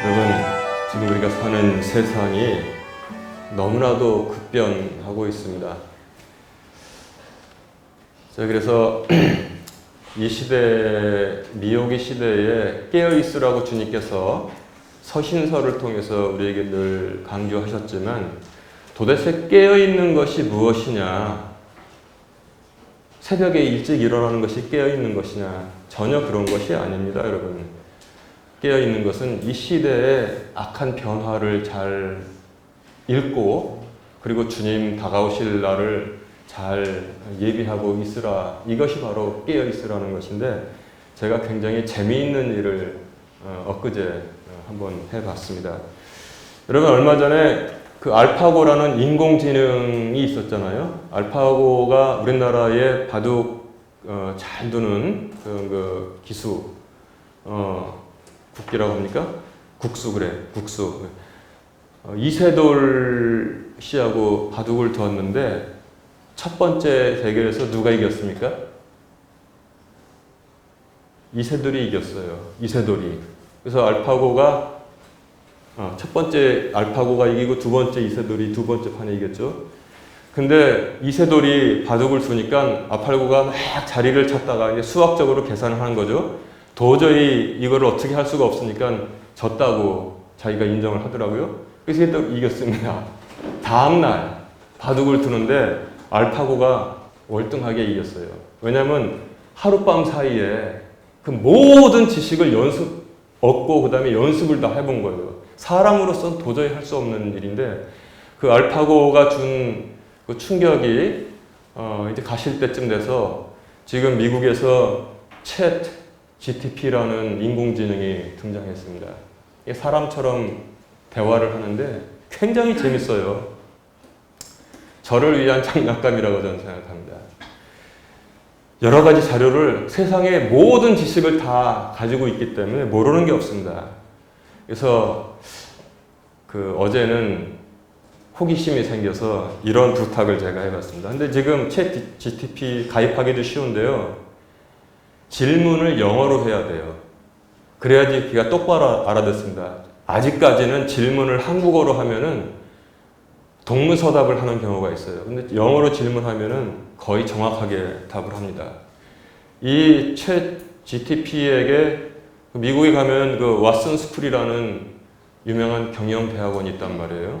여러분, 지금 우리가 사는 세상이 너무나도 급변하고 있습니다. 자, 그래서 이 시대, 미혹의 시대에 깨어있으라고 주님께서 서신서를 통해서 우리에게 늘 강조하셨지만 도대체 깨어있는 것이 무엇이냐? 새벽에 일찍 일어나는 것이 깨어있는 것이냐? 전혀 그런 것이 아닙니다, 여러분. 깨어있는 것은 이 시대의 악한 변화를 잘 읽고 그리고 주님 다가오실 날을 잘 예비하고 있으라. 이것이 바로 깨어있으라는 것인데 제가 굉장히 재미있는 일을 엊그제 한번 해봤습니다. 여러분, 얼마 전에 그 알파고라는 인공지능이 있었잖아요. 알파고가 우리나라의 바둑 잘 두는 그 기수, 국기라고 합니까? 국수, 그래, 국수. 이세돌 씨하고 바둑을 두었는데 첫 번째 대결에서 누가 이겼습니까? 이세돌이 이겼어요. 이세돌이. 그래서 알파고가 첫 번째 알파고가 이기고 두 번째 이세돌이 두 번째 판에 이겼죠. 근데 이세돌이 바둑을 두니까 알파고가 막 자리를 찾다가 이제 수학적으로 계산을 하는 거죠. 도저히 이거를 어떻게 할 수가 없으니까 졌다고 자기가 인정을 하더라고요. 그래서 또 이겼습니다. 다음날 바둑을 두는데 알파고가 월등하게 이겼어요. 왜냐하면 하룻밤 사이에 그 모든 지식을 얻고 그 다음에 연습을 다 해본 거예요. 사람으로서는 도저히 할 수 없는 일인데 그 알파고가 준 그 충격이 이제 가실 때쯤 돼서 지금 미국에서 챗 GTP라는 인공지능이 등장했습니다. 사람처럼 대화를 하는데 굉장히 재밌어요. 저를 위한 장난감이라고 저는 생각합니다. 여러 가지 자료를 세상의 모든 지식을 다 가지고 있기 때문에 모르는 게 없습니다. 그래서 어제는 호기심이 생겨서 이런 부탁을 제가 해봤습니다. 근데 지금 챗 GTP 가입하기도 쉬운데요. 질문을 영어로 해야 돼요. 그래야지 귀가 똑바로 알아듣습니다. 아직까지는 질문을 한국어로 하면은 동문서답을 하는 경우가 있어요. 근데 영어로 질문하면은 거의 정확하게 답을 합니다. 이 챗 GTP에게 미국에 가면 그 왓슨 스쿨이라는 유명한 경영대학원이 있단 말이에요.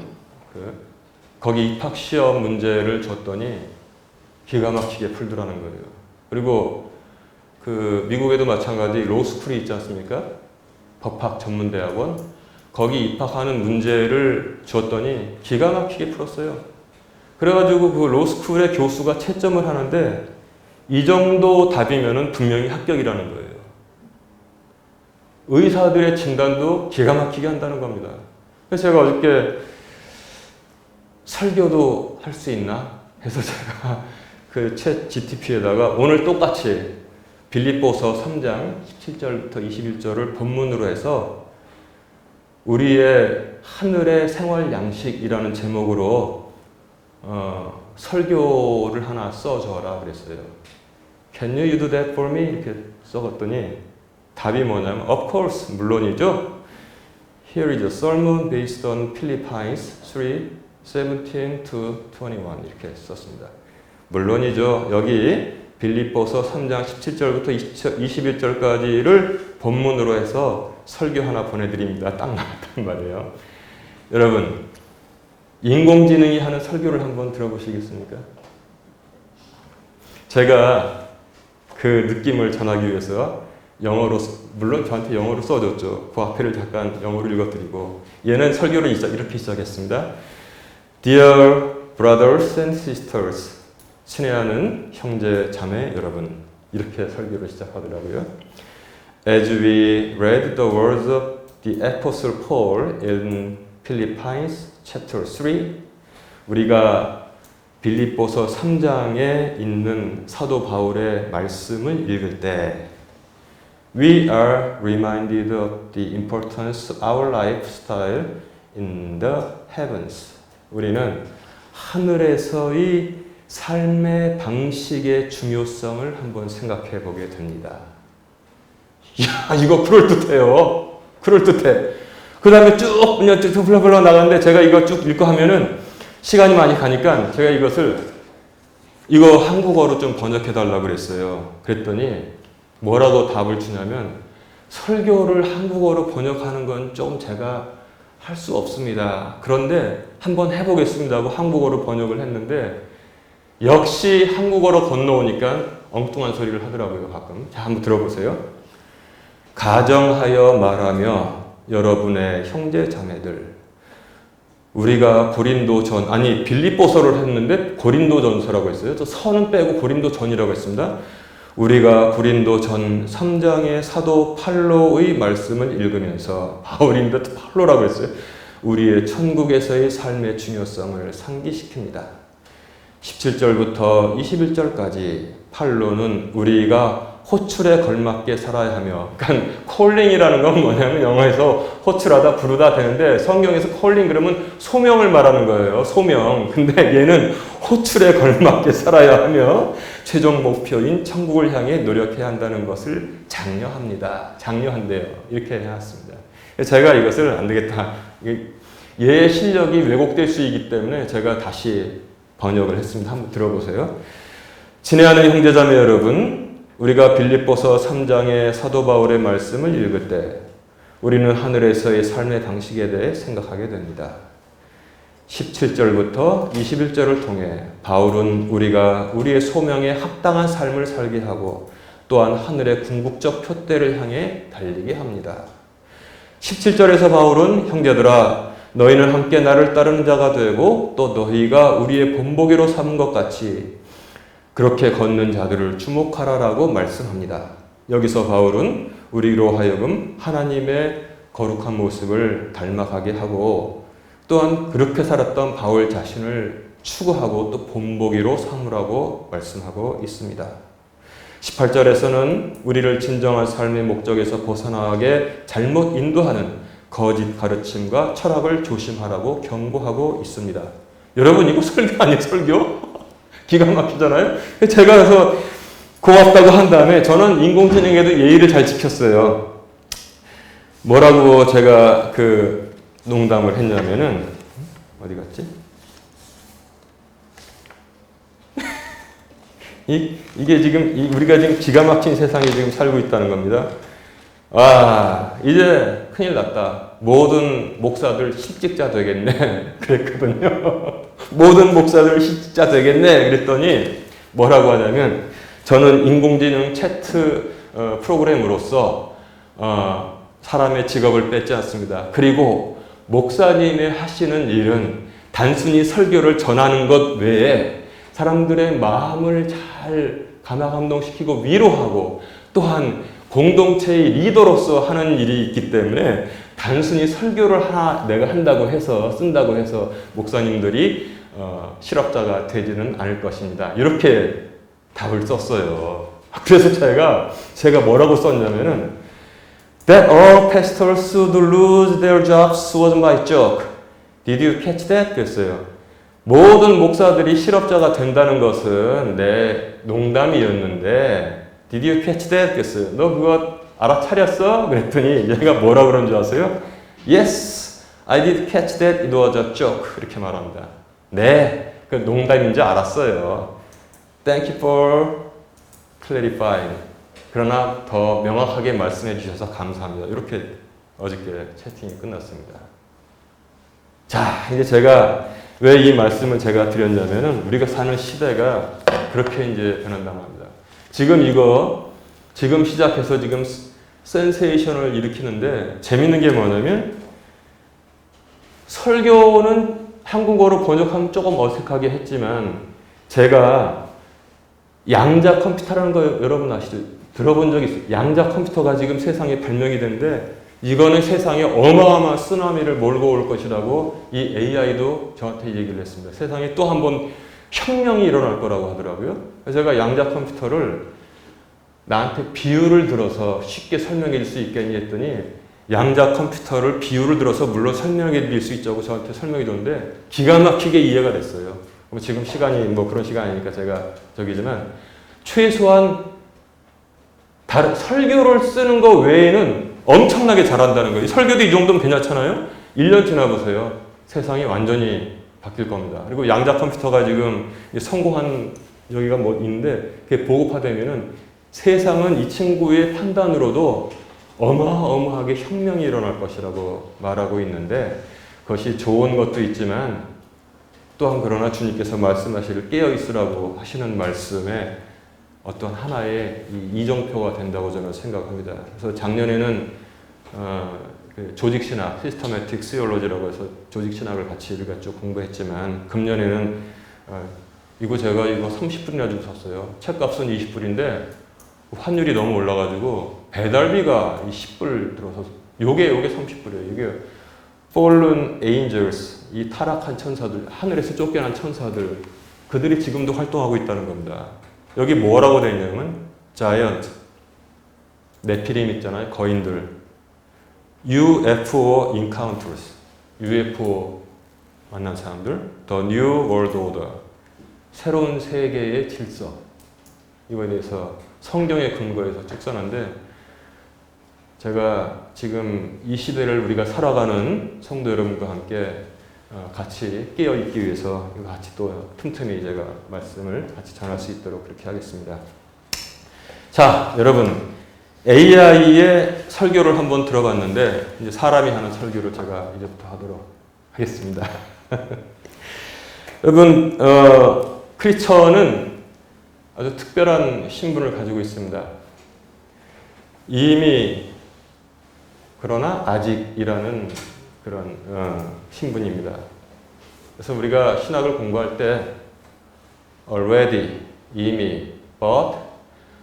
거기 입학 시험 문제를 줬더니 기가 막히게 풀더라는 거예요. 그리고 미국에도 마찬가지 로스쿨이 있지 않습니까? 법학 전문대학원. 거기 입학하는 문제를 줬더니 기가 막히게 풀었어요. 그래가지고 그 로스쿨의 교수가 채점을 하는데 이 정도 답이면은 분명히 합격이라는 거예요. 의사들의 진단도 기가 막히게 한다는 겁니다. 그래서 제가 어저께 설교도 할 수 있나 해서 제가 그 챗 GTP에다가 오늘 똑같이 빌립보서 3장 17절부터 21절을 본문으로 해서 우리의 하늘의 생활 양식이라는 제목으로 설교를 하나 써줘라 그랬어요. Can you do that for me? 이렇게 써봤더니 답이 뭐냐면 Of course, 물론이죠. Here is a sermon based on Philippians 3, 17 to 21 이렇게 썼습니다. 물론이죠. 여기 빌립보서 3장 17절부터 21절까지를 본문으로 해서 설교 하나 보내드립니다. 딱 나왔단 말이에요. 여러분, 인공지능이 하는 설교를 한번 들어보시겠습니까? 제가 그 느낌을 전하기 위해서 영어로, 물론 저한테 영어로 써줬죠. 그 앞에를 잠깐 영어로 읽어드리고 얘는 설교를 이렇게 시작했습니다. Dear brothers and sisters, 친애하는 형제 자매 여러분, 이렇게 설교를 시작하더라고요. As we read the words of the Apostle Paul in Philippians chapter 3, 우리가 빌립보서 3장에 있는 사도 바울의 말씀을 읽을 때 We are reminded of the importance of our lifestyle in the heavens. 우리는 하늘에서의 삶의 방식의 중요성을 한번 생각해 보게 됩니다. 이야, 이거 그럴듯해요. 그럴듯해. 그 다음에 쭉 그냥 쭉 흘러 나가는데 제가 이거 쭉 읽고 하면은 시간이 많이 가니까 제가 이거 한국어로 좀 번역해 달라고 그랬어요. 그랬더니 뭐라고 답을 주냐면 설교를 한국어로 번역하는 건 좀 제가 할 수 없습니다. 그런데 한번 해보겠습니다 하고 한국어로 번역을 했는데 역시 한국어로 건너오니까 엉뚱한 소리를 하더라고요, 가끔. 자, 한번 들어보세요. 가정하여 말하며 여러분의 형제 자매들, 우리가 빌립보서를 했는데 고린도전서라고 했어요. 저 서는 빼고 고린도전이라고 했습니다. 우리가 고린도전 3장의 사도 팔로의 말씀을 읽으면서 바울인데 팔로라고 했어요. 우리의 천국에서의 삶의 중요성을 상기시킵니다. 17절부터 21절까지 팔로는 우리가 호출에 걸맞게 살아야 하며, 그러니까 콜링이라는 건 뭐냐면 영어에서 호출하다 부르다 되는데 성경에서 콜링 그러면 소명을 말하는 거예요. 소명. 근데 얘는 호출에 걸맞게 살아야 하며 최종 목표인 천국을 향해 노력해야 한다는 것을 장려합니다. 장려한대요. 이렇게 해놨습니다. 제가 이것을 안 되겠다. 얘의 실력이 왜곡될 수 있기 때문에 제가 다시 번역을 했습니다. 한번 들어보세요. 친애하는 형제자매 여러분, 우리가 빌립보서 3장의 사도 바울의 말씀을 읽을 때 우리는 하늘에서의 삶의 방식에 대해 생각하게 됩니다. 17절부터 21절을 통해 바울은 우리가 우리의 소명에 합당한 삶을 살게 하고 또한 하늘의 궁극적 표대를 향해 달리게 합니다. 17절에서 바울은 형제들아 너희는 함께 나를 따르는 자가 되고 또 너희가 우리의 본보기로 삼은 것 같이 그렇게 걷는 자들을 주목하라라고 말씀합니다. 여기서 바울은 우리로 하여금 하나님의 거룩한 모습을 닮아가게 하고 또한 그렇게 살았던 바울 자신을 추구하고 또 본보기로 삼으라고 말씀하고 있습니다. 18절에서는 우리를 진정한 삶의 목적에서 벗어나게 잘못 인도하는 거짓 가르침과 철학을 조심하라고 경고하고 있습니다. 여러분 이거 설교 아니에요? 설교? 기가 막히잖아요? 제가 그래서 고맙다고 한 다음에 저는 인공지능에도 예의를 잘 지켰어요. 뭐라고 제가 농담을 했냐면은, 어디 갔지? 이게 지금, 우리가 지금 기가 막힌 세상에 지금 살고 있다는 겁니다. 이제 큰일 났다. 모든 목사들 실직자 되겠네. 그랬거든요. 모든 목사들 실직자 되겠네. 그랬더니 뭐라고 하냐면, 저는 인공지능 채트 프로그램으로서 사람의 직업을 뺏지 않습니다. 그리고 목사님의 하시는 일은 단순히 설교를 전하는 것 외에 사람들의 마음을 잘 감화감동시키고 위로하고 또한 공동체의 리더로서 하는 일이 있기 때문에 단순히 설교를 내가 한다고 해서 쓴다고 해서 목사님들이 실업자가 되지는 않을 것입니다. 이렇게 답을 썼어요. 그래서 제가 뭐라고 썼냐면은 That all pastors should lose their jobs was my joke. Did you catch that? 그랬어요. 모든 목사들이 실업자가 된다는 것은 내 농담이었는데 Did you catch that? 그랬어요. 너 그거 알아차렸어? 그랬더니 얘가 뭐라 그런 줄 아세요? Yes, I did catch that. It was a joke. 이렇게 말합니다. 네, 그 농담인지 알았어요. Thank you for clarifying. 그러나 더 명확하게 말씀해 주셔서 감사합니다. 이렇게 어저께 채팅이 끝났습니다. 자, 이제 제가 왜 이 말씀을 제가 드렸냐면은 우리가 사는 시대가 그렇게 이제 변한단 말입니다. 지금 시작해서 지금 센세이션을 일으키는데 재밌는 게 뭐냐면 설교는 한국어로 번역하면 조금 어색하게 했지만 제가 양자 컴퓨터라는 거 여러분 아시죠? 들어본 적 있어요. 양자 컴퓨터가 지금 세상에 발명이 됐는데 이거는 세상에 어마어마한 쓰나미를 몰고 올 것이라고 이 AI도 저한테 얘기를 했습니다. 세상에 또 한 번 혁명이 일어날 거라고 하더라고요. 그래서 제가 양자 컴퓨터를 나한테 비유를 들어서 쉽게 설명해 줄 수 있겠니 했더니 양자 컴퓨터를 비유를 들어서 물론 설명해 드릴 수 있다고 저한테 설명해 줬는데 기가 막히게 이해가 됐어요. 지금 시간이 그런 시간이 아니니까 제가 저기지만 최소한 다른 설교를 쓰는 거 외에는 엄청나게 잘한다는 거예요. 설교도 이 정도면 괜찮잖아요. 1년 지나보세요. 세상이 완전히 바뀔 겁니다. 그리고 양자 컴퓨터가 지금 성공한 여기가 뭐 있는데 그게 보급화되면은 세상은 이 친구의 판단으로도 어마어마하게 혁명이 일어날 것이라고 말하고 있는데 그것이 좋은 것도 있지만 또한 그러나 주님께서 말씀하시길 깨어 있으라고 하시는 말씀에 어떤 하나의 이정표가 된다고 저는 생각합니다. 그래서 작년에는 그 조직신학, 시스테매틱 시올로지라고 해서 조직신학을 같이 우리가 쭉 공부했지만 금년에는 제가 이거 30불이나 주고 샀어요. 책값은 20불인데 환율이 너무 올라가지고 배달비가 10불 들어서 요게 30불이에요. 이게 Fallen Angels, 이 타락한 천사들, 하늘에서 쫓겨난 천사들, 그들이 지금도 활동하고 있다는 겁니다. 여기 뭐라고 되어 있냐면 Giant, 네피림 있잖아요. 거인들. UFO Encounters, UFO 만난 사람들. The New World Order, 새로운 세계의 질서. 이거에 대해서 성경의 근거에서 쭉 써놨는데 제가 지금 이 시대를 우리가 살아가는 성도 여러분과 함께 같이 깨어 있기 위해서 이거 같이 또 틈틈이 제가 말씀을 같이 전할 수 있도록 그렇게 하겠습니다. 자, 여러분 AI의 설교를 한번 들어봤는데 이제 사람이 하는 설교를 제가 이제부터 하도록 하겠습니다. 여러분 크리스천은 아주 특별한 신분을 가지고 있습니다. 이미 그러나 아직이라는 그런 신분입니다. 그래서 우리가 신학을 공부할 때 already, 이미, but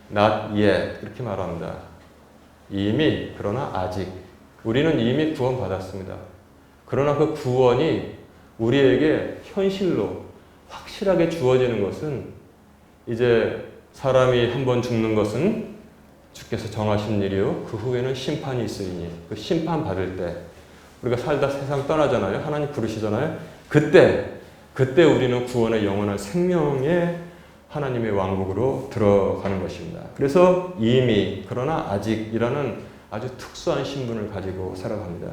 not yet 이렇게 말합니다. 이미, 그러나 아직. 우리는 이미 구원받았습니다. 그러나 그 구원이 우리에게 현실로 확실하게 주어지는 것은 이제 사람이 한번 죽는 것은 주께서 정하신 일이요. 그 후에는 심판이 있으리니 그 심판 받을 때 우리가 살다 세상 떠나잖아요. 하나님 부르시잖아요. 그때 우리는 구원의 영원한 생명의 하나님의 왕국으로 들어가는 것입니다. 그래서 이미 그러나 아직이라는 아주 특수한 신분을 가지고 살아갑니다.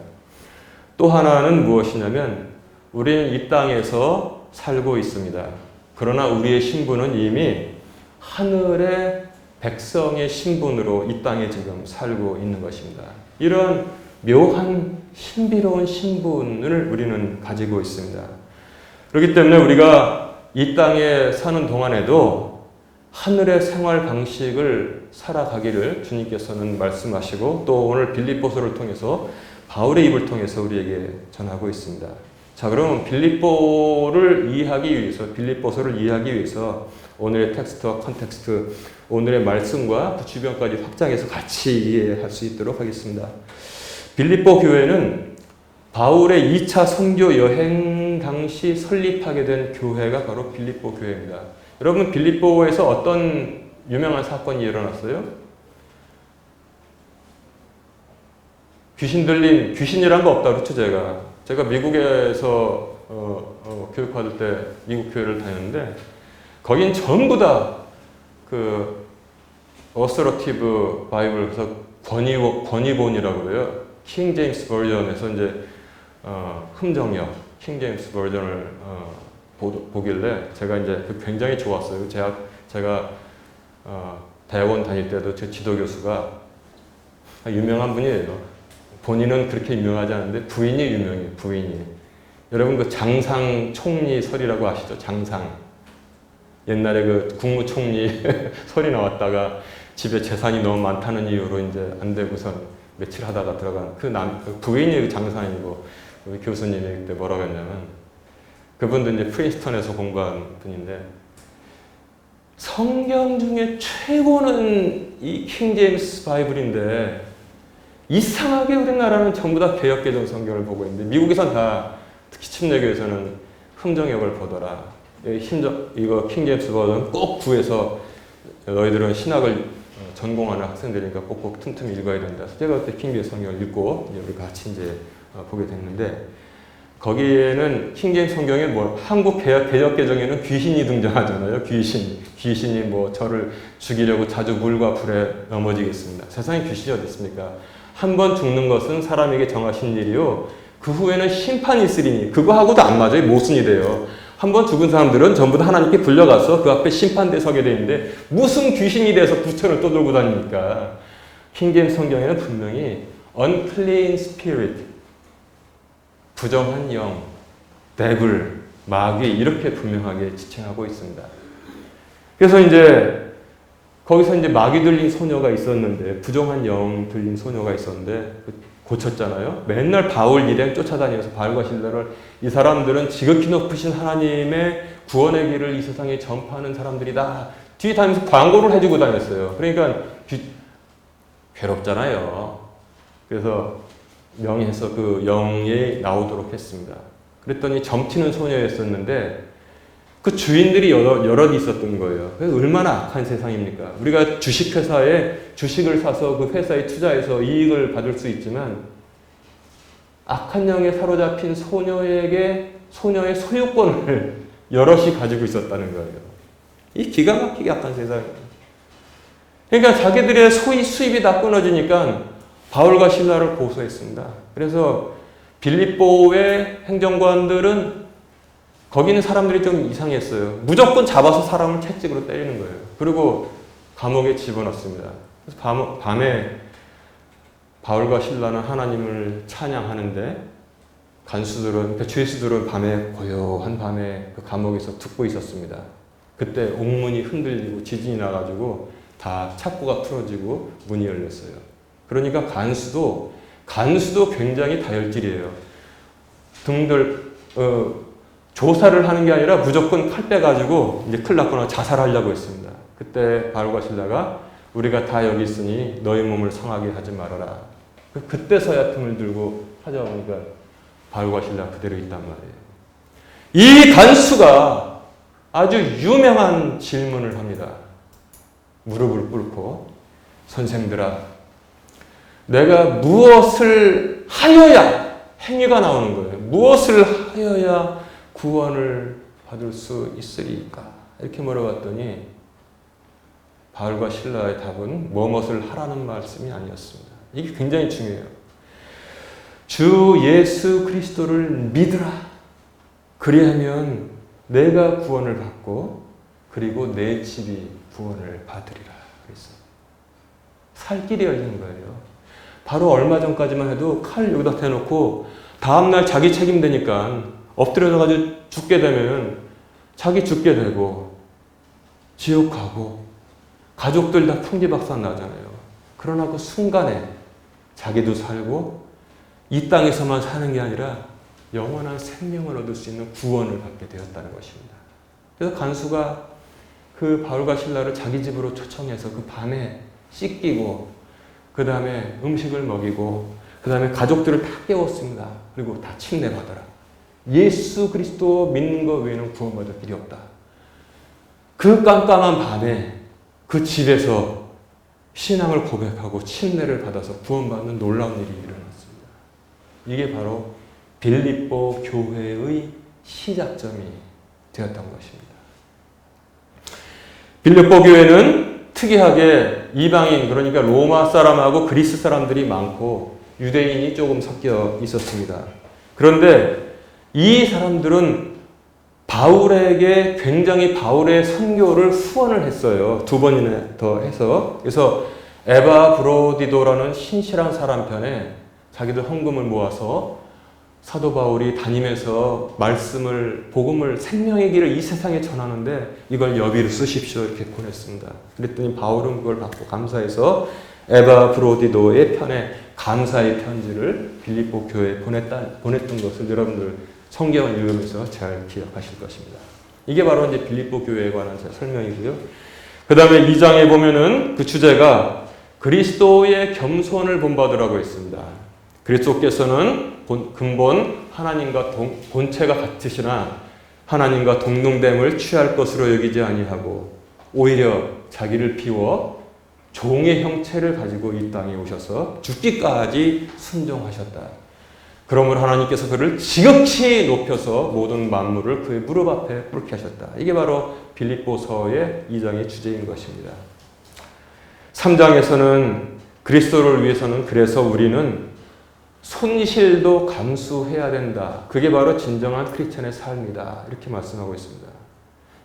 또 하나는 무엇이냐면 우리는 이 땅에서 살고 있습니다. 그러나 우리의 신분은 이미 하늘의 백성의 신분으로 이 땅에 지금 살고 있는 것입니다. 이런 묘한 신비로운 신분을 우리는 가지고 있습니다. 그렇기 때문에 우리가 이 땅에 사는 동안에도 하늘의 생활 방식을 살아가기를 주님께서는 말씀하시고 또 오늘 빌립보서를 통해서 바울의 입을 통해서 우리에게 전하고 있습니다. 자, 그럼 빌립보서를 이해하기 위해서 오늘의 텍스트와 컨텍스트, 오늘의 말씀과 그 주변까지 확장해서 같이 이해할 수 있도록 하겠습니다. 빌립보 교회는 바울의 2차 선교 여행 당시 설립하게 된 교회가 바로 빌립보 교회입니다. 여러분, 빌립보에서 어떤 유명한 사건이 일어났어요? 귀신이란 거 없다 그렇죠, 제가 미국에서 교육받을 때 미국 교회를 다녔는데 거긴 전부 다 그 어서러티브 바이블, 그래서 권위본이라고 그래요. 킹 제임스 버전에서 이제 흠정역 킹 제임스 버전을 보길래 제가 이제 굉장히 좋았어요. 제가 대학원 다닐 때도 제 지도 교수가 유명한 분이에요. 본인은 그렇게 유명하지 않은데 부인이 유명해요. 부인이. 여러분 그 장상 총리 설이라고 아시죠? 장상. 옛날에 그 국무총리 설이 나왔다가 집에 재산이 너무 많다는 이유로 이제 안 되고선 며칠 하다가 들어간 그 부인이 장상이고 우리 교수님이 그때 뭐라고 했냐면 그분도 이제 프린스턴에서 공부한 분인데 성경 중에 최고는 이 킹 제임스 바이블인데 이상하게 우리나라는 전부 다 개역개정 성경을 보고 있는데 미국에선 다 특히 침례교에서는 흠정역을 보더라. 이거 킹 제임스 버전 꼭 구해서 너희들은 신학을 전공하는 학생들이니까 꼭꼭 틈틈이 읽어야 된다. 그래서 제가 그때 킹 제임스 성경을 읽고 우리 같이 이제 보게 됐는데 거기에는 킹 제임스 성경에 뭐 한국 개역개정에는 귀신이 등장하잖아요. 귀신이 뭐 저를 죽이려고 자주 물과 불에 넘어지겠습니다. 세상에 귀신이 어디 있습니까? 한 번 죽는 것은 사람에게 정하신 일이요 그 후에는 심판이 있으리니 그거하고도 안 맞아요. 모순이 돼요. 한 번 죽은 사람들은 전부 다 하나님께 불려가서 그 앞에 심판대 서게 되는데 무슨 귀신이 돼서 부처를 떠들고 다니니까. 킹제임스 성경에는 분명히 unclean spirit, 부정한 영, 데블, 마귀 이렇게 분명하게 지칭하고 있습니다. 그래서 이제 거기서 이제 마귀 들린 소녀가 있었는데 부정한 영 들린 소녀가 있었는데 고쳤잖아요. 맨날 바울 일행 쫓아다니면서 바울과 실라를 이 사람들은 지극히 높으신 하나님의 구원의 길을 이 세상에 전파하는 사람들이다. 뒤에 다니면서 광고를 해주고 다녔어요. 그러니까 괴롭잖아요. 그래서 명의해서 그 영에 나오도록 했습니다. 그랬더니 점치는 소녀였었는데 그 주인들이 여럿 있었던 거예요. 얼마나 악한 세상입니까? 우리가 주식회사에 주식을 사서 그 회사에 투자해서 이익을 받을 수 있지만 악한 영에 사로잡힌 소녀에게 소녀의 소유권을 여럿이 가지고 있었다는 거예요. 이 기가 막히게 악한 세상이에요. 그러니까 자기들의 수입이 다 끊어지니까 바울과 실라를 고소했습니다. 그래서 빌립보의 행정관들은 거기는 사람들이 좀 이상했어요. 무조건 잡아서 사람을 채찍으로 때리는 거예요. 그리고 감옥에 집어넣습니다. 그래서 밤에 바울과 실라는 하나님을 찬양하는데 그러니까 죄수들은 밤에 고요한 밤에 그 감옥에서 듣고 있었습니다. 그때 옥문이 흔들리고 지진이 나가지고 다 착고가 풀어지고 문이 열렸어요. 그러니까 간수도 굉장히 다혈질이에요. 조사를 하는 게 아니라 무조건 칼 빼가지고 이제 큰일 났거나 자살하려고 했습니다. 그때 바울과 실라가 우리가 다 여기 있으니 너희 몸을 상하게 하지 말아라. 그때서야 틈을 들고 찾아오니까 바울과 실라 그대로 있단 말이에요. 이 간수가 아주 유명한 질문을 합니다. 무릎을 꿇고 선생들아 내가 무엇을 하여야 행위가 나오는 거예요. 무엇을 하여야 구원을 받을 수 있으리까? 이렇게 물어봤더니 바울과 실라의 답은 무엇을 하라는 말씀이 아니었습니다. 이게 굉장히 중요해요. 주 예수 그리스도를 믿으라. 그리하면 내가 구원을 받고 그리고 내 집이 구원을 받으리라. 그랬어요. 살 길이 열리는 거예요. 바로 얼마 전까지만 해도 칼 여기다 대놓고 다음날 자기 책임되니까 엎드려져가지고 죽게 되면 자기 죽게 되고 지옥 가고 가족들 다 풍비박산 나잖아요. 그러나 그 순간에 자기도 살고 이 땅에서만 사는 게 아니라 영원한 생명을 얻을 수 있는 구원을 받게 되었다는 것입니다. 그래서 간수가 그 바울과 실라를 자기 집으로 초청해서 그 밤에 씻기고 그 다음에 음식을 먹이고 그 다음에 가족들을 다 깨웠습니다. 그리고 다 침례받아라. 예수 그리스도 믿는 것 외에는 구원받을 길이 없다. 그 깜깜한 밤에 그 집에서 신앙을 고백하고 침례를 받아서 구원받는 놀라운 일이 일어났습니다. 이게 바로 빌립보 교회의 시작점이 되었던 것입니다. 빌립보 교회는 특이하게 이방인, 그러니까 로마 사람하고 그리스 사람들이 많고 유대인이 조금 섞여 있었습니다. 그런데 이 사람들은 바울에게 굉장히 바울의 선교를 후원을 했어요. 2번이나 더 해서. 그래서 에바브로디도라는 신실한 사람 편에 자기들 헌금을 모아서 사도 바울이 다니면서 복음을 생명의 길을 이 세상에 전하는데 이걸 여비로 쓰십시오 이렇게 보냈습니다. 그랬더니 바울은 그걸 받고 감사해서 에바브로디도의 편에 감사의 편지를 빌립보 교회에 보냈던 것을 여러분들 성경을 읽으면서 잘 기억하실 것입니다. 이게 바로 이제 빌립보 교회에 관한 설명이고요. 그 다음에 2장에 보면은 그 주제가 그리스도의 겸손을 본받으라고 했습니다. 그리스도께서는 근본 하나님과 본체가 같으시나 하나님과 동등됨을 취할 것으로 여기지 아니하고 오히려 자기를 비워 종의 형체를 가지고 이 땅에 오셔서 죽기까지 순종하셨다. 그러므로 하나님께서 그를 지극히 높여서 모든 만물을 그의 무릎 앞에 꿇게 하셨다. 이게 바로 빌립보서의 2장의 주제인 것입니다. 3장에서는 그리스도를 위해서는 그래서 우리는 손실도 감수해야 된다. 그게 바로 진정한 크리스천의 삶이다. 이렇게 말씀하고 있습니다.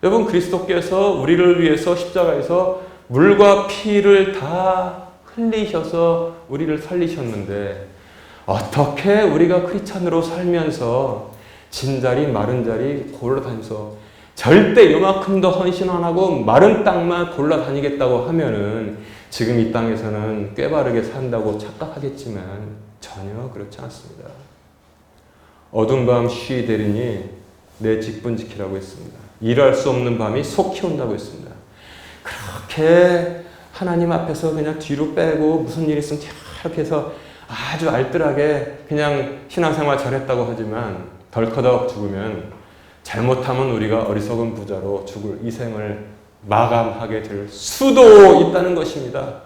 여러분, 그리스도께서 우리를 위해서 십자가에서 물과 피를 다 흘리셔서 우리를 살리셨는데 어떻게 우리가 크리스천으로 살면서 진자리 마른 자리 골라다니면서 절대 요만큼도 헌신 안 하고 마른 땅만 골라다니겠다고 하면은 지금 이 땅에서는 꽤 바르게 산다고 착각하겠지만 전혀 그렇지 않습니다. 어두운 밤 쉬되리니 내 직분 지키라고 했습니다. 일할 수 없는 밤이 속히 온다고 했습니다. 그렇게 하나님 앞에서 그냥 뒤로 빼고 무슨 일 있으면 이렇게 해서 아주 알뜰하게 그냥 신앙생활 잘했다고 하지만 덜커덕 죽으면 잘못하면 우리가 어리석은 부자로 죽을 이 생을 마감하게 될 수도 있다는 것입니다.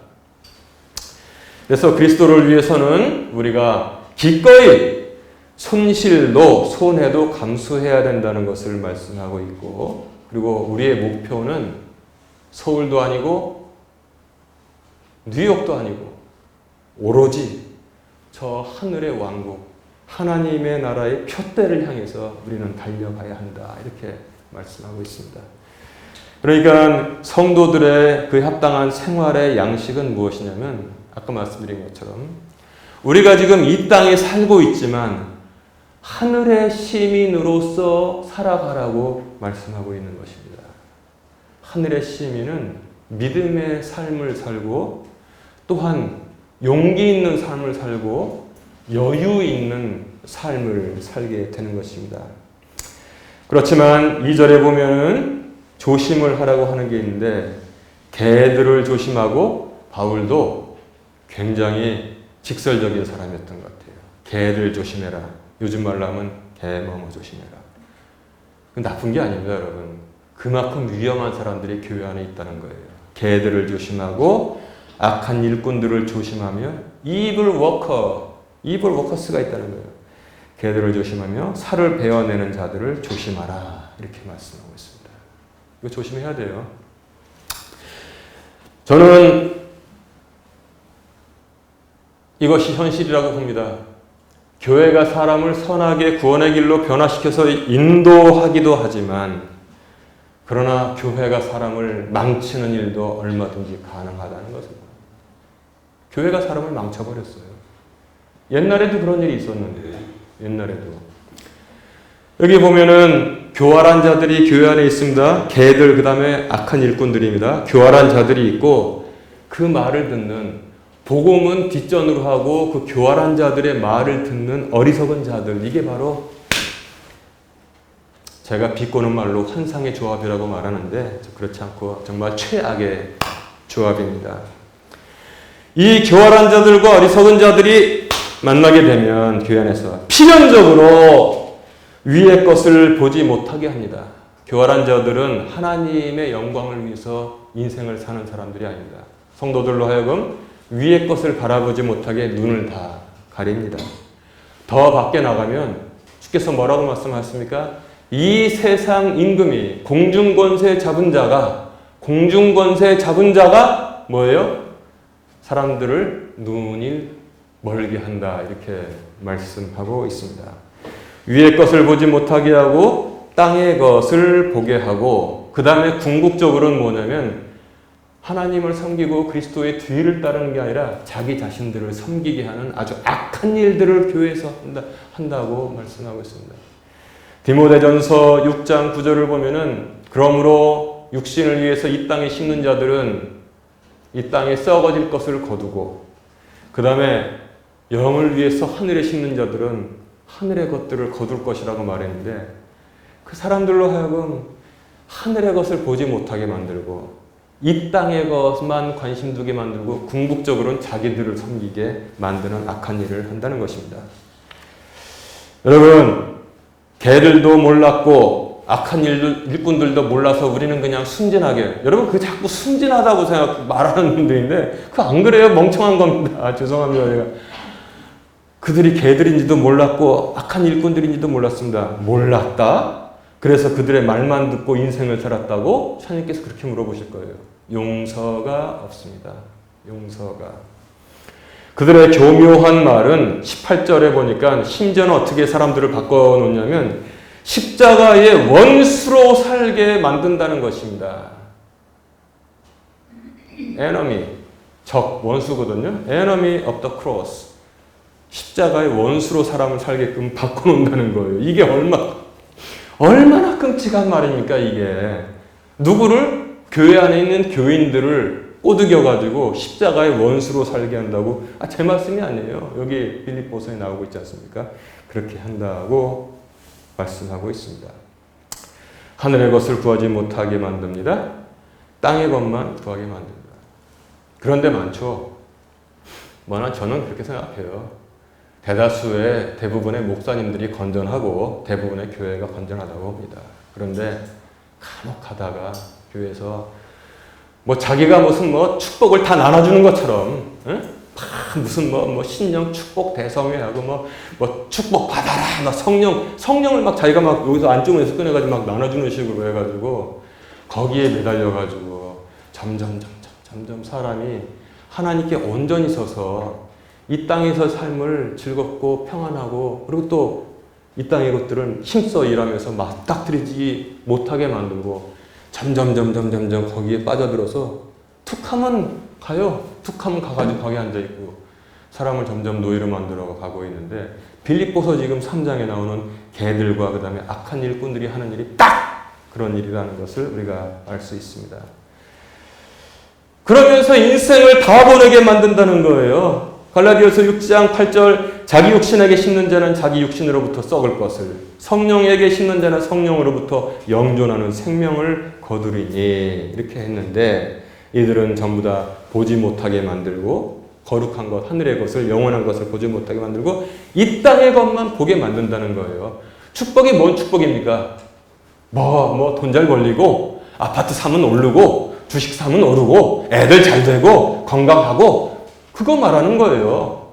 그래서 그리스도를 위해서는 우리가 기꺼이 손실도 손해도 감수해야 된다는 것을 말씀하고 있고, 그리고 우리의 목표는 서울도 아니고 뉴욕도 아니고 오로지 저 하늘의 왕국 하나님의 나라의 표대를 향해서 우리는 달려가야 한다. 이렇게 말씀하고 있습니다. 그러니까 성도들의 그 합당한 생활의 양식은 무엇이냐면 아까 말씀드린 것처럼 우리가 지금 이 땅에 살고 있지만 하늘의 시민으로서 살아가라고 말씀하고 있는 것입니다. 하늘의 시민은 믿음의 삶을 살고 또한 용기 있는 삶을 살고 여유 있는 삶을 살게 되는 것입니다. 그렇지만 2절에 보면은 조심을 하라고 하는 게 있는데 개들을 조심하고 바울도 굉장히 직설적인 사람이었던 것 같아요. 개를 조심해라. 요즘 말로 하면 개머머 조심해라. 나쁜 게 아닙니다, 여러분. 그만큼 위험한 사람들이 교회 안에 있다는 거예요. 개들을 조심하고 악한 일꾼들을 조심하며 evil workers가 있다는 거예요. 개들을 조심하며 살을 베어내는 자들을 조심하라. 이렇게 말씀하고 있습니다. 이거 조심해야 돼요. 저는 이것이 현실이라고 봅니다. 교회가 사람을 선하게 구원의 길로 변화시켜서 인도하기도 하지만 그러나 교회가 사람을 망치는 일도 얼마든지 가능하다는 것입니다. 교회가 사람을 망쳐버렸어요. 옛날에도 그런 일이 있었는데, 옛날에도. 여기 보면은 교활한 자들이 교회 안에 있습니다. 개들, 그 다음에 악한 일꾼들입니다. 교활한 자들이 있고 그 말을 듣는, 복음은 뒷전으로 하고 그 교활한 자들의 말을 듣는 어리석은 자들, 이게 바로 제가 비꼬는 말로 환상의 조합이라고 말하는데 그렇지 않고 정말 최악의 조합입니다. 이 교활한 자들과 어리석은 자들이 만나게 되면 교회 안에서 필연적으로 위의 것을 보지 못하게 합니다. 교활한 자들은 하나님의 영광을 위해서 인생을 사는 사람들이 아닙니다. 성도들로 하여금 위의 것을 바라보지 못하게 눈을 다 가립니다. 더 밖에 나가면 주께서 뭐라고 말씀하셨습니까? 이 세상 임금이 공중권세 잡은 자가 뭐예요? 사람들을 눈이 멀게 한다. 이렇게 말씀하고 있습니다. 위의 것을 보지 못하게 하고 땅의 것을 보게 하고 그 다음에 궁극적으로는 뭐냐면 하나님을 섬기고 그리스도의 뒤를 따르는 게 아니라 자기 자신들을 섬기게 하는 아주 악한 일들을 교회에서 한다고 말씀하고 있습니다. 디모데전서 6장 9절을 보면은 그러므로 육신을 위해서 이 땅에 심는 자들은 이 땅에 썩어질 것을 거두고 그 다음에 영을 위해서 하늘에 심는 자들은 하늘의 것들을 거둘 것이라고 말했는데 그 사람들로 하여금 하늘의 것을 보지 못하게 만들고 이 땅의 것만 관심 두게 만들고 궁극적으로는 자기들을 섬기게 만드는 악한 일을 한다는 것입니다. 여러분, 개들도 몰랐고 악한 일꾼들도 몰라서 우리는 그냥 순진하게, 여러분 그 자꾸 순진하다고 말하는 분들인데 그거 안 그래요. 멍청한 겁니다. 죄송합니다. 제가. 그들이 개들인지도 몰랐고 악한 일꾼들인지도 몰랐습니다. 몰랐다? 그래서 그들의 말만 듣고 인생을 살았다고? 하나님께서 그렇게 물어보실 거예요. 용서가 없습니다. 용서가. 그들의 교묘한 말은 18절에 보니까 심지어는 어떻게 사람들을 바꿔놓냐면 십자가의 원수로 살게 만든다는 것입니다. enemy, 적, 원수거든요. enemy of the cross. 십자가의 원수로 사람을 살게끔 바꿔놓는다는 거예요. 이게 얼마나 끔찍한 말입니까, 이게. 누구를? 교회 안에 있는 교인들을 꼬드겨가지고 십자가의 원수로 살게 한다고? 제 말씀이 아니에요. 여기 빌립보서에 나오고 있지 않습니까? 그렇게 한다고 말씀하고 있습니다. 하늘의 것을 구하지 못하게 만듭니다. 땅의 것만 구하게 만듭니다. 그런데 많죠. 저는 그렇게 생각해요. 대부분의 목사님들이 건전하고 대부분의 교회가 건전하다고 봅니다. 그런데 간혹 가다가 교회에서 자기가 무슨 축복을 다 나눠주는 것처럼, 무슨 신령 축복 대성회하고 축복 받아라, 성령을 자기가 여기서 안주머니에서 꺼내가지고 나눠주는 식으로 해가지고 거기에 매달려가지고 점점 사람이 하나님께 온전히 서서 이 땅에서 삶을 즐겁고 평안하고 그리고 또 이 땅의 것들은 힘써 일하면서 맞닥뜨리지 못하게 만들고 점점 거기에 빠져들어서 툭하면 가요. 툭하면 가가지고 거기 앉아있고 사람을 점점 노예로 만들어 가고 있는데 빌립보서 지금 3장에 나오는 개들과 그 다음에 악한 일꾼들이 하는 일이 딱 그런 일이라는 것을 우리가 알 수 있습니다. 그러면서 인생을 다 보내게 만든다는 거예요. 갈라디아서 6장 8절 자기 육신에게 심는 자는 자기 육신으로부터 썩을 것을 성령에게 심는 자는 성령으로부터 영존하는 생명을 거두리니 이렇게 했는데 이들은 전부 다 보지 못하게 만들고 거룩한 것, 하늘의 것을 영원한 것을 보지 못하게 만들고 이 땅의 것만 보게 만든다는 거예요. 축복이 뭔 축복입니까? 돈 잘 벌리고 아파트 사면 오르고 주식 사면 오르고 애들 잘 되고 건강하고 그거 말하는 거예요.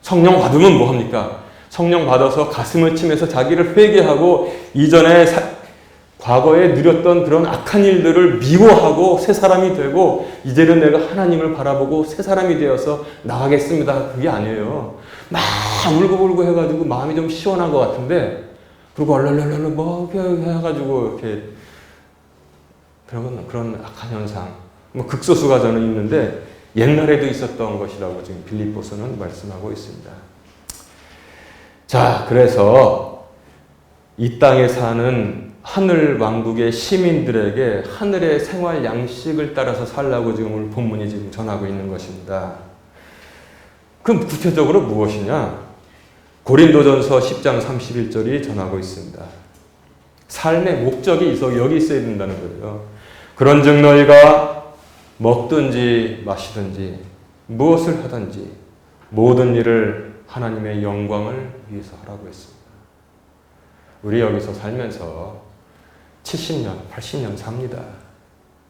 성령 받으면 뭐 합니까? 성령 받아서 가슴을 치면서 자기를 회개하고 이전에 과거에 누렸던 그런 악한 일들을 미워하고 새 사람이 되고 이제는 내가 하나님을 바라보고 새 사람이 되어서 나가겠습니다. 그게 아니에요. 막 울고불고 해가지고 마음이 좀 시원한 것 같은데 그리고 얼얼얼얼 해가지고 이렇게 그런 악한 현상 극소수가 저는 있는데 옛날에도 있었던 것이라고 지금 빌립보서는 말씀하고 있습니다. 자, 그래서 이 땅에 사는 하늘 왕국의 시민들에게 하늘의 생활 양식을 따라서 살라고 지금 오늘 본문이 지금 전하고 있는 것입니다. 그럼 구체적으로 무엇이냐? 고린도전서 10장 31절이 전하고 있습니다. 삶의 목적이 여기 있어야 된다는 거예요. 그런즉 너희가 먹든지 마시든지 무엇을 하든지 모든 일을 하나님의 영광을 위해서 하라고 했습니다. 우리 여기서 살면서 70년, 80년 삽니다.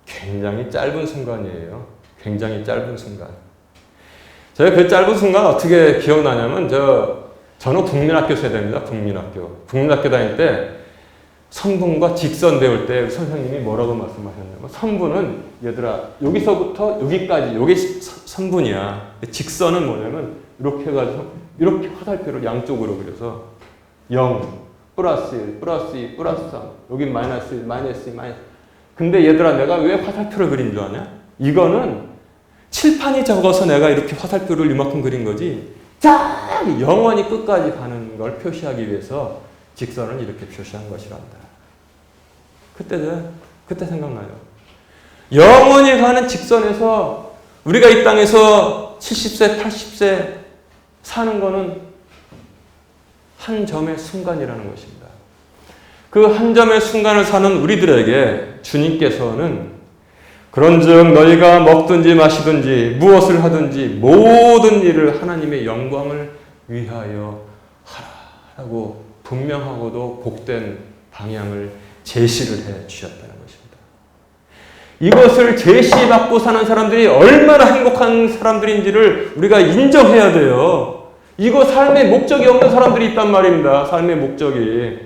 굉장히 짧은 순간이에요. 굉장히 짧은 순간. 제가 그 짧은 순간 어떻게 기억나냐면 저는 국민학교 세대입니다. 국민학교 다닐 때 선분과 직선 배울 때 선생님이 뭐라고 말씀하셨냐면 선분은 얘들아 여기서부터 여기까지 요게 선분이야. 직선은 뭐냐면 이렇게 해가지고 이렇게 화살표를 양쪽으로 그려서 0 플러스 1 플러스 2 플러스 3 여기 마이너스 1 마이너스 2 마이너스. 근데 얘들아 내가 왜 화살표를 그린 줄 아냐? 이거는 칠판이 적어서 내가 이렇게 화살표를 이만큼 그린 거지 쫙 영원히 끝까지 가는 걸 표시하기 위해서 직선을 이렇게 표시한 것이란다. 그때 생각나요. 영원히 가는 직선에서 우리가 이 땅에서 70세, 80세 사는 거는 한 점의 순간이라는 것입니다. 그 한 점의 순간을 사는 우리들에게 주님께서는 그런즉 너희가 먹든지 마시든지 무엇을 하든지 모든 일을 하나님의 영광을 위하여 하라고 분명하고도 복된 방향을 제시를 해 주셨다는 것입니다. 이것을 제시받고 사는 사람들이 얼마나 행복한 사람들인지를 우리가 인정해야 돼요. 이거 삶의 목적이 없는 사람들이 있단 말입니다. 삶의 목적이.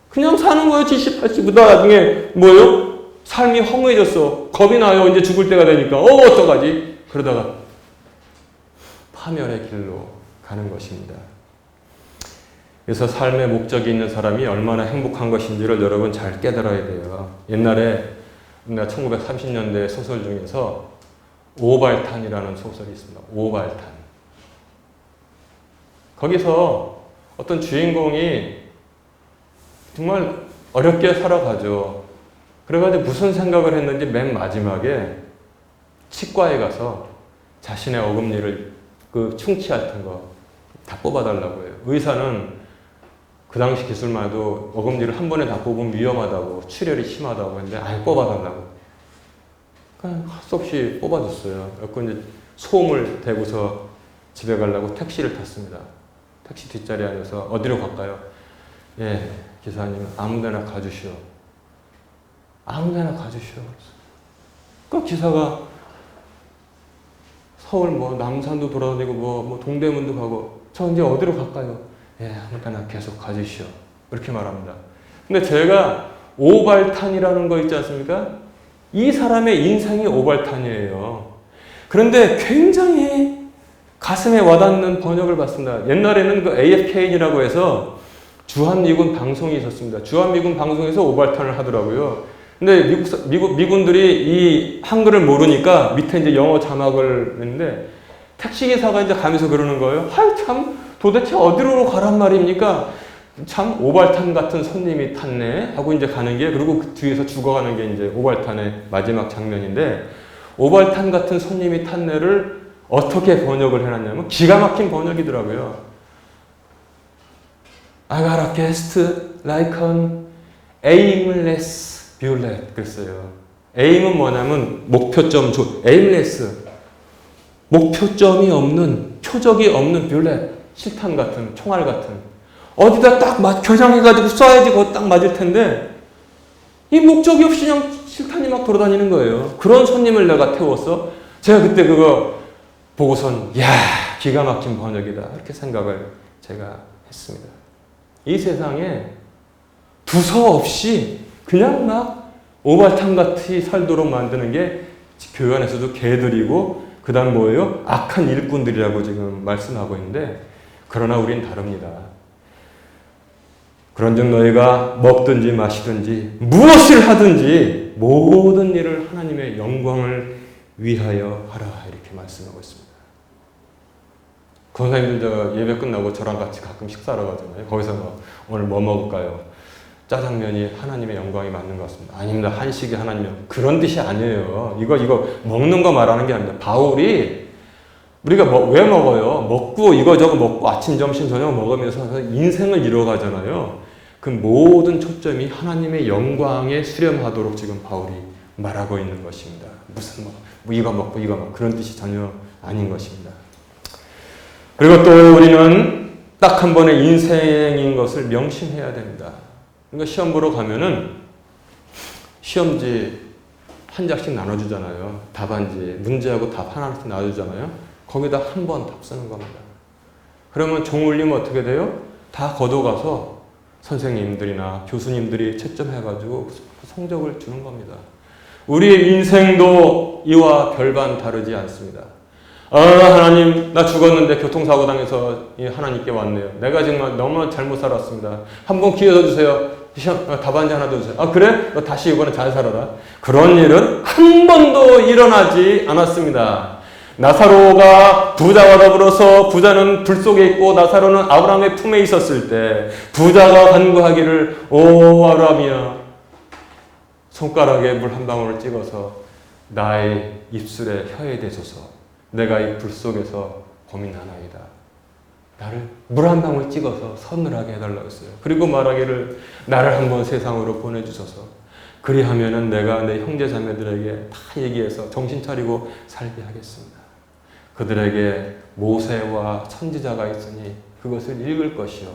그냥 사는 거예요. 70, 80. 나중에 삶이 허무해졌어. 겁이 나요. 이제 죽을 때가 되니까. 어떡하지? 그러다가 파멸의 길로 가는 것입니다. 그래서 삶의 목적이 있는 사람이 얼마나 행복한 것인지를 여러분 잘 깨달아야 돼요. 옛날에 1930년대 소설 중에서 오발탄이라는 소설이 있습니다. 오발탄. 거기서 어떤 주인공이 정말 어렵게 살아가죠. 그래가지고 무슨 생각을 했는지 맨 마지막에 치과에 가서 자신의 어금니를 그 충치 같은 거 다 뽑아달라고 해요. 의사는 그 당시 기술만 해도 어금니를 한 번에 다 뽑으면 위험하다고, 출혈이 심하다고 했는데 아예 뽑아달라고. 그냥 할 수 없이 뽑아줬어요. 그래서 이제 소음을 대고서 집에 가려고 택시를 탔습니다. 택시 뒷자리에 앉아서 어디로 갈까요? 예, 기사님 아무 데나 가주시오. 아무 데나 가주시오. 그 기사가 서울 뭐 남산도 돌아다니고 뭐 동대문도 가고 저 이제 어디로 갈까요? 예, 아무 데나 계속 가주시오. 이렇게 말합니다. 근데 제가 오발탄이라는 거 있지 않습니까? 이 사람의 인생이 오발탄이에요. 그런데 굉장히 가슴에 와닿는 번역을 받습니다. 옛날에는 그 AFK라고 해서 주한미군 방송이 있었습니다. 주한미군 방송에서 오발탄을 하더라고요. 근데 미군들이 이 한글을 모르니까 밑에 이제 영어 자막을 했는데 택시기사가 이제 가면서 그러는 거예요. 하이, 참, 도대체 어디로 가란 말입니까? 참, 오발탄 같은 손님이 탔네? 하고 이제 가는 게, 그리고 그 뒤에서 죽어가는 게 이제 오발탄의 마지막 장면인데, 오발탄 같은 손님이 탔네를 어떻게 번역을 해놨냐면, 기가 막힌 번역이더라고요. I got a guest like an aimless bullet. 그랬어요. aim은 뭐냐면, 목표점, aimless. 목표점이 없는, 표적이 없는 bullet. 실탄 같은, 총알 같은. 어디다 딱 겨냥해가지고 쏴야지 그거 딱 맞을 텐데 이 목적이 없이 그냥 실탄이 막 돌아다니는 거예요. 그런 손님을 내가 태웠어. 제가 그때 그거 보고선 야, 기가 막힌 번역이다 이렇게 생각을 제가 했습니다. 이 세상에 두서없이 그냥 막 오발탄 같이 살도록 만드는 게 교회 안에서도 개들이고 그 다음 뭐예요? 악한 일꾼들이라고 지금 말씀하고 있는데 그러나 우린 다릅니다. 그런즉 너희가 먹든지 마시든지 무엇을 하든지 모든 일을 하나님의 영광을 위하여 하라 이렇게 말씀하고 있습니다. 권사님들 저 예배 끝나고 저랑 같이 가끔 식사하러 가잖아요. 거기서 오늘 뭐 먹을까요? 짜장면이 하나님의 영광이 맞는 것 같습니다. 아닙니다. 한식이 하나님의 그런 뜻이 아니에요. 이거 먹는 거 말하는 게 아닙니다. 바울이 우리가 왜 먹어요? 먹고 이거저거 먹고 아침, 점심, 저녁 먹으면서 인생을 이뤄가잖아요. 그 모든 초점이 하나님의 영광에 수렴하도록 지금 바울이 말하고 있는 것입니다. 무슨 이거 먹고 그런 뜻이 전혀 아닌 것입니다. 그리고 또 우리는 딱 한 번의 인생인 것을 명심해야 됩니다. 그러니까 시험 보러 가면은 시험지 한 장씩 나눠주잖아요. 답안지 문제하고 답 하나씩 나눠주잖아요. 거기다 한 번 답 쓰는 겁니다. 그러면 종 울리면 어떻게 돼요? 다 걷어가서 선생님들이나 교수님들이 채점해가지고 성적을 주는 겁니다. 우리의 인생도 이와 별반 다르지 않습니다. 하나님, 나 죽었는데 교통사고 당해서 하나님께 왔네요. 내가 정말 너무 잘못 살았습니다. 한번 기회 더 주세요. 답안지 하나 더 주세요. 그래? 너 다시 이번에 잘 살아라. 그런 일은 한 번도 일어나지 않았습니다. 나사로가 부자와 더불어서 부자는 불 속에 있고 나사로는 아브라함의 품에 있었을 때 부자가 간구하기를 오 아브라함이야 손가락에 물 한 방울을 찍어서 나의 입술에 혀에 대소서 내가 이 불 속에서 고민하나이다. 나를 물 한 방울 찍어서 서늘하게 해달라고 했어요. 그리고 말하기를 나를 한번 세상으로 보내주소서. 그리하면은 내가 내 형제 자매들에게 다 얘기해서 정신 차리고 살게 하겠습니다. 그들에게 모세와 선지자가 있으니 그것을 읽을 것이요.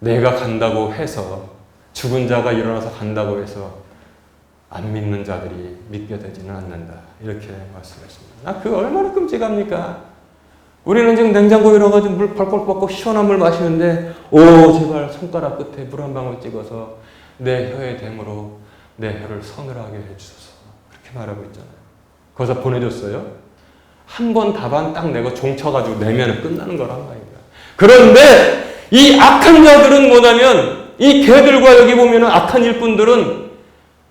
내가 간다고 해서 죽은 자가 일어나서 간다고 해서 안 믿는 자들이 믿게 되지는 않는다. 이렇게 말씀했습니다. 그거 얼마나 끔찍합니까? 우리는 지금 냉장고에 넣어가지고 물 펄펄 뻗고 시원한 물 마시는데 제발 손가락 끝에 물 한 방울 찍어서 내 혀의 댐으로 내 혀를 서늘하게 해주소서. 그렇게 말하고 있잖아요. 거기서 보내줬어요. 한 번 답안 딱 내고 종쳐가지고 내면 끝나는 거란 말입니다. 그런데 이 악한 자들은 뭐냐면 이 개들과 여기 보면은 악한 일꾼들은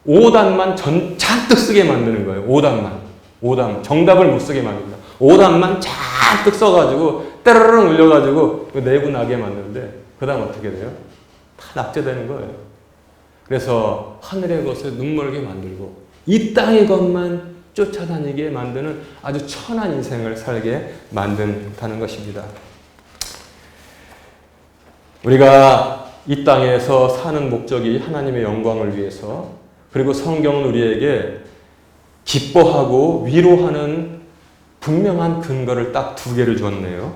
5단만 잔뜩 쓰게 만드는 거예요. 5단. 정답을 못 쓰게 만듭니다. 5단만 잔뜩 써가지고 따르릉 울려가지고 내분하게 만드는데 그 다음 어떻게 돼요? 다 낙제되는 거예요. 그래서 하늘의 것을 눈멀게 만들고 이 땅의 것만 쫓아다니게 만드는 아주 천한 인생을 살게 만든다는 것입니다. 우리가 이 땅에서 사는 목적이 하나님의 영광을 위해서, 그리고 성경은 우리에게 기뻐하고 위로하는 분명한 근거를 딱 2개를 줬네요.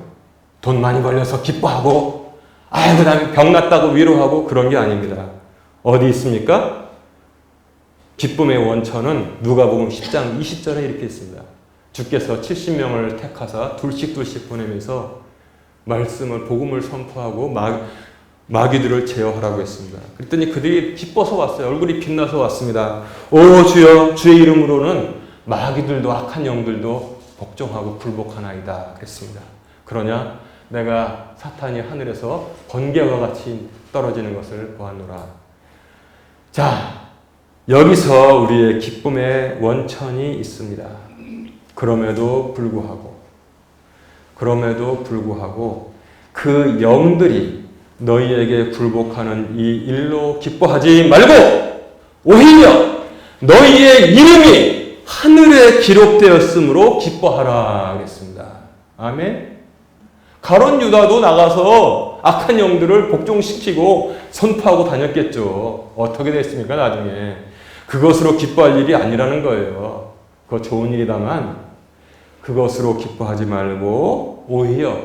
돈 많이 벌려서 기뻐하고, 그 다음에 병 났다고 위로하고, 그런 게 아닙니다. 어디 있습니까? 기쁨의 원천은 누가복음 10장 20절에 이렇게 있습니다. 주께서 70명을 택하사 둘씩 보내면서 말씀을, 복음을 선포하고 마귀들을 제어하라고 했습니다. 그랬더니 그들이 기뻐서 왔어요. 얼굴이 빛나서 왔습니다. 오 주여, 주의 이름으로는 마귀들도 악한 영들도 복종하고 굴복하나이다 그랬습니다. 그러냐? 내가 사탄이 하늘에서 번개와 같이 떨어지는 것을 보았노라. 자, 여기서 우리의 기쁨의 원천이 있습니다. 그럼에도 불구하고 그 영들이 너희에게 굴복하는 이 일로 기뻐하지 말고 오히려 너희의 이름이 하늘에 기록되었으므로 기뻐하라 하겠습니다. 아멘. 가룟 유다도 나가서 악한 영들을 복종시키고 선포하고 다녔겠죠. 어떻게 됐습니까 나중에. 그것으로 기뻐할 일이 아니라는 거예요. 그거 좋은 일이다만 그것으로 기뻐하지 말고 오히려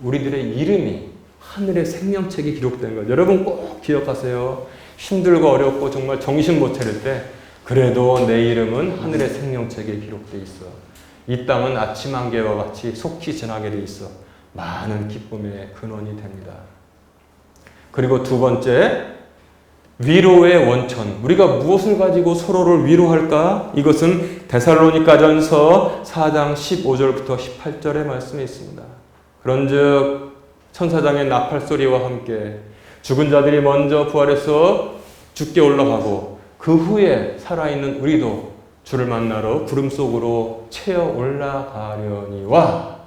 우리들의 이름이 하늘의 생명책에 기록된 것. 여러분 꼭 기억하세요. 힘들고 어렵고 정말 정신 못 차릴 때 그래도 내 이름은 하늘의 생명책에 기록돼 있어. 이 땅은 아침 안개와 같이 속히 지나게 돼 있어. 많은 기쁨의 근원이 됩니다. 그리고 2번째, 위로의 원천. 우리가 무엇을 가지고 서로를 위로할까? 이것은 데살로니가전서 4장 15절부터 18절의 말씀에 있습니다. 그런즉 천사장의 나팔소리와 함께 죽은 자들이 먼저 부활해서 주께 올라가고 그 후에 살아있는 우리도 주를 만나러 구름 속으로 채어 올라가려니와.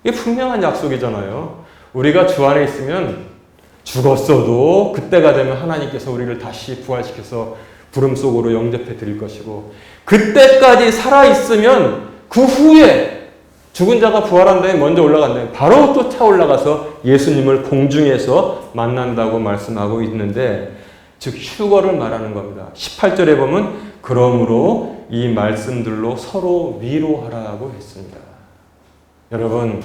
이게 분명한 약속이잖아요. 우리가 주 안에 있으면 죽었어도 그때가 되면 하나님께서 우리를 다시 부활시켜서 구름 속으로 영접해 드릴 것이고, 그때까지 살아있으면 그 후에 죽은 자가 부활한 다음에 먼저 올라간다면 바로 쫓아 올라가서 예수님을 공중에서 만난다고 말씀하고 있는데, 즉 휴거를 말하는 겁니다. 18절에 보면 그러므로 이 말씀들로 서로 위로하라고 했습니다. 여러분,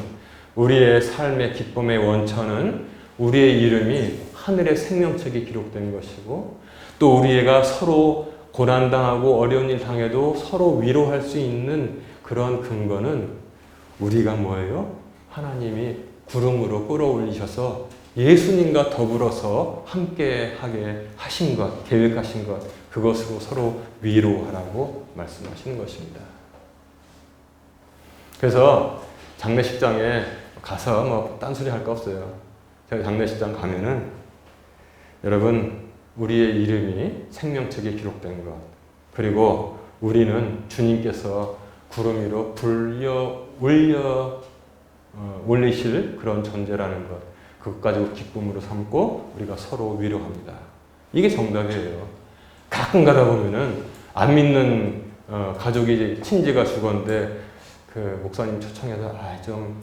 우리의 삶의 기쁨의 원천은 우리의 이름이 하늘의 생명책에 기록된 것이고, 또 우리가 서로 고난당하고 어려운 일 당해도 서로 위로할 수 있는 그런 근거는 우리가 뭐예요? 하나님이 구름으로 끌어올리셔서 예수님과 더불어서 함께하게 하신 것, 계획하신 것, 그것으로 서로 위로하라고 말씀하시는 것입니다. 그래서 장례식장에 가서 딴소리 할 거 없어요. 제가 장례식장 가면은 여러분, 우리의 이름이 생명책에 기록된 것, 그리고 우리는 주님께서 구름 위로 올리실 그런 존재라는 것, 그것 가지고 기쁨으로 삼고 우리가 서로 위로합니다. 이게 정답이에요. 가끔 가다 보면은 안 믿는 가족이, 친지가 죽었는데 그 목사님 초청해서 좀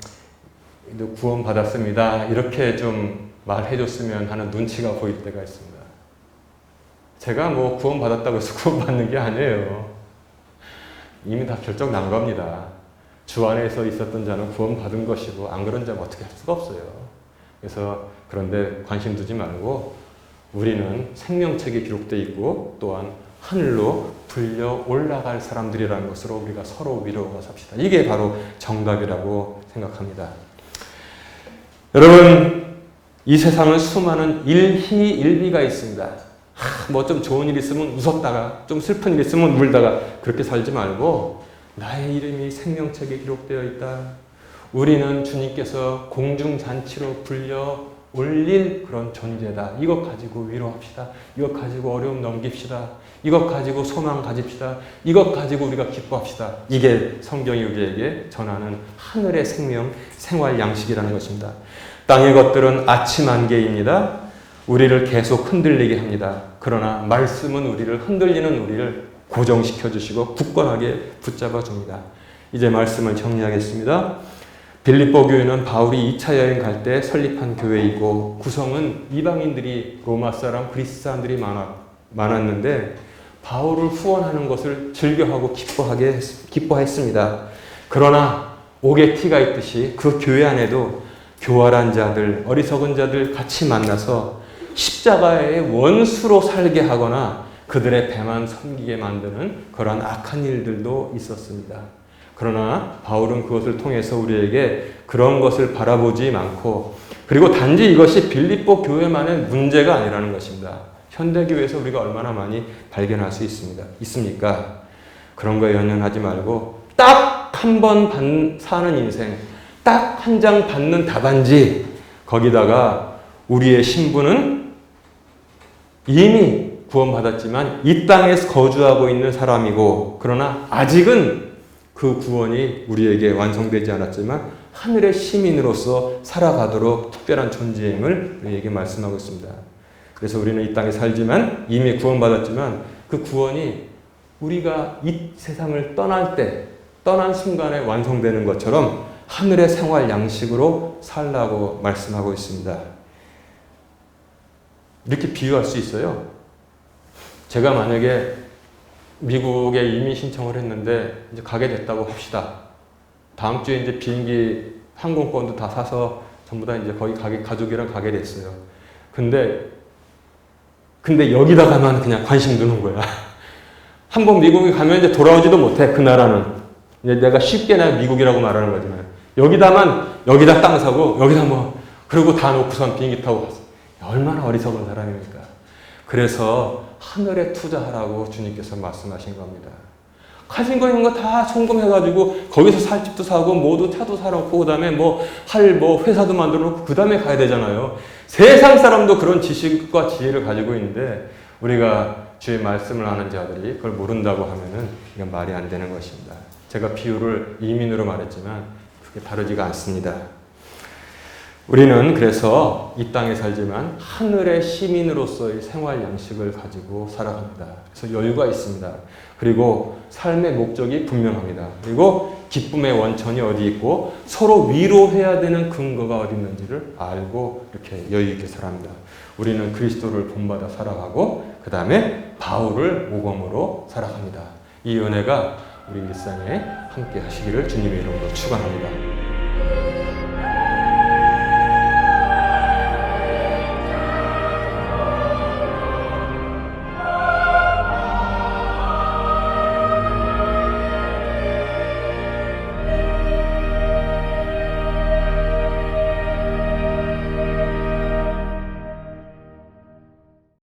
구원 받았습니다, 이렇게 좀 말해줬으면 하는 눈치가 보일 때가 있습니다. 제가 구원 받았다고 해서 구원 받는 게 아니에요. 이미 다 결정 난 겁니다. 주 안에서 있었던 자는 구원 받은 것이고 안 그런 자는 어떻게 할 수가 없어요. 그래서 그런데 관심 두지 말고 우리는 생명책에 기록되어 있고 또한 하늘로 불려 올라갈 사람들이라는 것으로 우리가 서로 위로가 삽시다. 이게 바로 정답이라고 생각합니다. 여러분, 이 세상은 수많은 일희일비가 있습니다. 좀 좋은 일 있으면 웃었다가 좀 슬픈 일 있으면 울다가 그렇게 살지 말고 나의 이름이 생명책에 기록되어 있다. 우리는 주님께서 공중잔치로 불려 올릴 그런 존재다. 이것 가지고 위로합시다. 이것 가지고 어려움 넘깁시다. 이것 가지고 소망 가집시다. 이것 가지고 우리가 기뻐합시다. 이게 성경이 우리에게 전하는 하늘의 생명, 생활 양식이라는 것입니다. 땅의 것들은 아침 안개입니다. 우리를 계속 흔들리게 합니다. 그러나 말씀은 우리를 흔들리는 우리를 고정시켜 주시고 굳건하게 붙잡아 줍니다. 이제 말씀을 정리하겠습니다. 빌립보 교회는 바울이 2차 여행 갈 때 설립한 교회이고 구성은 이방인들이 로마 사람, 그리스 사람들이 많았는데 바울을 후원하는 것을 즐겨하고 기뻐했습니다. 그러나 옥에 티가 있듯이 그 교회 안에도 교활한 자들, 어리석은 자들 같이 만나서 십자가의 원수로 살게 하거나 그들의 배만 섬기게 만드는 그러한 악한 일들도 있었습니다. 그러나 바울은 그것을 통해서 우리에게 그런 것을 바라보지 않고, 그리고 단지 이것이 빌립보 교회만의 문제가 아니라는 것입니다. 현대교회에서 우리가 얼마나 많이 발견할 수 있습니까? 그런 거에 연연하지 말고 딱 한 번 사는 인생, 딱 한 장 받는 답안지, 거기다가 우리의 신분은 이미 구원받았지만 이 땅에서 거주하고 있는 사람이고, 그러나 아직은 그 구원이 우리에게 완성되지 않았지만 하늘의 시민으로서 살아가도록 특별한 존재임을 우리에게 말씀하고 있습니다. 그래서 우리는 이 땅에 살지만 이미 구원받았지만 그 구원이 우리가 이 세상을 떠난 순간에 완성되는 것처럼 하늘의 생활 양식으로 살라고 말씀하고 있습니다. 이렇게 비유할 수 있어요. 제가 만약에 미국에 이민 신청을 했는데 이제 가게 됐다고 합시다. 다음 주에 이제 비행기 항공권도 다 사서 전부 다 이제 거기 가족이랑 가게 됐어요. 근데 여기다 가면 그냥 관심 두는 거야. 한번 미국에 가면 이제 돌아오지도 못해, 그 나라는. 이제 내가 쉽게 나 미국이라고 말하는 거지만. 여기다 땅 사고, 그리고 다 놓고선 비행기 타고 갔어. 얼마나 어리석은 사람입니까? 그래서 하늘에 투자하라고 주님께서 말씀하신 겁니다. 가진 거 있는 거 다 송금해가지고 거기서 살 집도 사고 모두 차도 사놓고 그다음에 회사도 만들어 놓고 그다음에 가야 되잖아요. 세상 사람도 그런 지식과 지혜를 가지고 있는데 우리가 주의 말씀을 아는 자들이 그걸 모른다고 하면은 이건 말이 안 되는 것입니다. 제가 비유를 이민으로 말했지만 그게 다르지가 않습니다. 우리는 그래서 이 땅에 살지만 하늘의 시민으로서의 생활 양식을 가지고 살아갑니다. 그래서 여유가 있습니다. 그리고 삶의 목적이 분명합니다. 그리고 기쁨의 원천이 어디 있고 서로 위로해야 되는 근거가 어디 있는지를 알고 이렇게 여유 있게 살아갑니다. 우리는 그리스도를 본받아 살아가고 그 다음에 바울을 모범으로 살아갑니다. 이 은혜가 우리 일상에 함께 하시기를 주님의 이름으로 축원합니다.